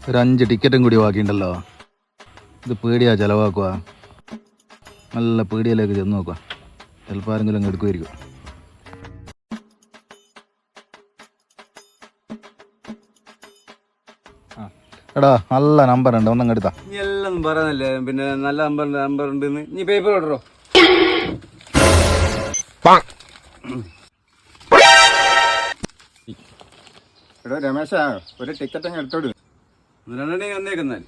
ഒരു 5 ടിക്കറ്റും കൂടി ബാക്കിയുണ്ടല്ലോ. ഇത് പേടിയാ ചിലവാക്കുക. നല്ല പേടിയിലേക്ക് ചെന്ന് നോക്കുക. ചിലപ്പോൾ ആരെങ്കിലും അങ്ങ് എടുക്കുമായിരിക്കും. എടാ നല്ല നമ്പർ ഉണ്ട്, ഒന്നങ്ങ് എടുത്താ. നീ എല്ലാം പറയുന്നല്ലേ, പിന്നെ നല്ല നമ്പർ ഉണ്ട്. നീ പേപ്പർ ഓർഡറോ? എടോ രമേശ, ഒരു ടിക്കറ്റ് അങ്ങ് എടുത്തോട്. രണ്ടെണ്ണം വന്നേക്കുന്നാൽ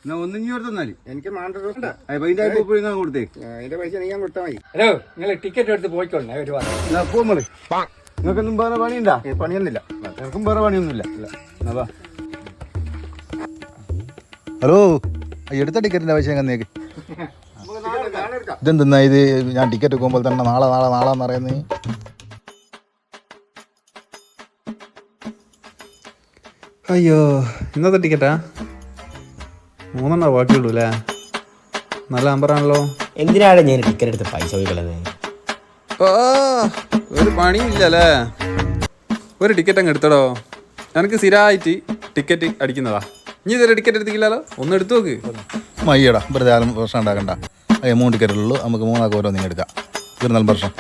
എന്നാ ഒന്നും ഇനി ഓർത്തന്നാല് എനിക്ക് മാണ്ടോ കൊടുത്തേ. അതിന്റെ പൈസ നീ ഞാൻ കൊടുത്താൽ മതി. ഹലോ, നിങ്ങൾ ടിക്കറ്റ് എടുത്ത് പോയിക്കോളേ ഒരു പോകുമ്പോള് നിങ്ങൾക്കൊന്നും വേറെ പണിയുണ്ടാ? പണിയൊന്നുമില്ല. നിനക്കും വേറെ പണിയൊന്നുമില്ല. ഹലോ, എടുത്ത ടിക്കറ്റിൻ്റെ പൈസ എങ്ങനെയൊക്കെ ഇതെന്തെന്നാ ഇത്? ഞാൻ ടിക്കറ്റ് വെക്കുമ്പോൾ തന്നെ നാളെ നാളെ നാളെ എന്ന് പറയുന്നത്. അയ്യോ, ഇന്നത്തെ ടിക്കറ്റാ 3 ബാക്കിയുള്ളൂ അല്ലേ? നല്ല നമ്പറാണല്ലോ. എന്തിനാണ് ഞാൻ ടിക്കറ്റ് എടുത്ത് പൈസ പോയിക്കളത്? ഒരു പണിയില്ല അല്ലേ? ഒരു ടിക്കറ്റ് അങ്ങ് എടുത്തടോ. എനിക്ക് സ്ഥിരമായിട്ട് ടിക്കറ്റ് അടിക്കുന്നതാ. ഇനി ഇതൊരു ടിക്കറ്റ് എടുത്തില്ലല്ലോ, ഒന്ന് എടുത്തു നോക്ക്. മയ്യടാ, വെറുതെ ആരും പ്രശ്നം ഉണ്ടാക്കണ്ട. 3 ടിക്കറ്റുള്ളൂ, നമുക്ക് 3 ആൾക്ക് ഓരോ നിങ്ങൾ എടുക്കാം. തീർന്നാൽ പ്രശ്നം.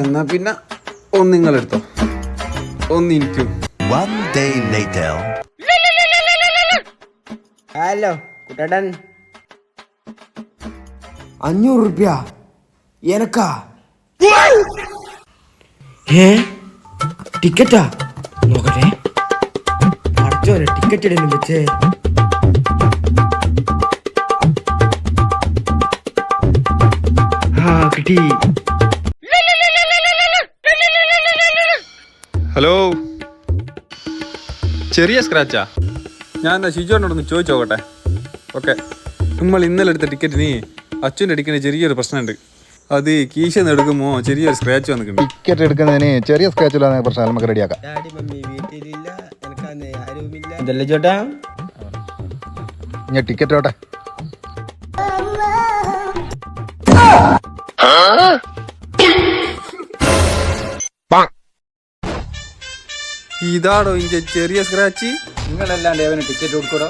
എന്നാ പിന്നെ ഒന്ന് നിങ്ങളെടുത്തോ, ഒന്ന് എനിക്കും. ഹലോ കുട്ടേട്ടൻ, 500 റുപ്യ എനക്കാ? ടിക്കറ്റാ? നോക്കട്ടെ. അടച്ചോനെ, ടിക്കറ്റ് ഇടലും വെച്ചേ. കിട്ടി. ഹലോ, ചെറിയ സ്ക്രാച്ചാ? ഞാൻ എന്നാ ഷിജോനോടൊന്ന് ചോദിച്ചു നോക്കട്ടെ. ഓക്കെ, നമ്മൾ ഇന്നലെ എടുത്ത ടിക്കറ്റിന് അച്ഛൻ്റെ അടിക്കുന്ന ചെറിയൊരു പ്രശ്നമുണ്ട്. അത് കീശന്ന് എടുക്കുമ്പോൾ ചെറിയൊരു സ്ക്രാച്ച് വന്നിട്ടുണ്ട്. ടിക്കറ്റ് എടുക്കുന്നതിന് ചെറിയ സ്ക്രാച്ചിലാണ് പ്രശ്നം, നമുക്ക് റെഡിയാക്കാം. ഇതല്ലേ ചേട്ടാ? ഞാൻ ടിക്കറ്റ് ഓട്ടെ. ഇതാടോ ഇഞ്ച ചെറിയ സ്ക്രാച്ച്? നിങ്ങളല്ലാണ്ട് അവന് ടിക്കറ്റ് കൊടുക്കൂടോ?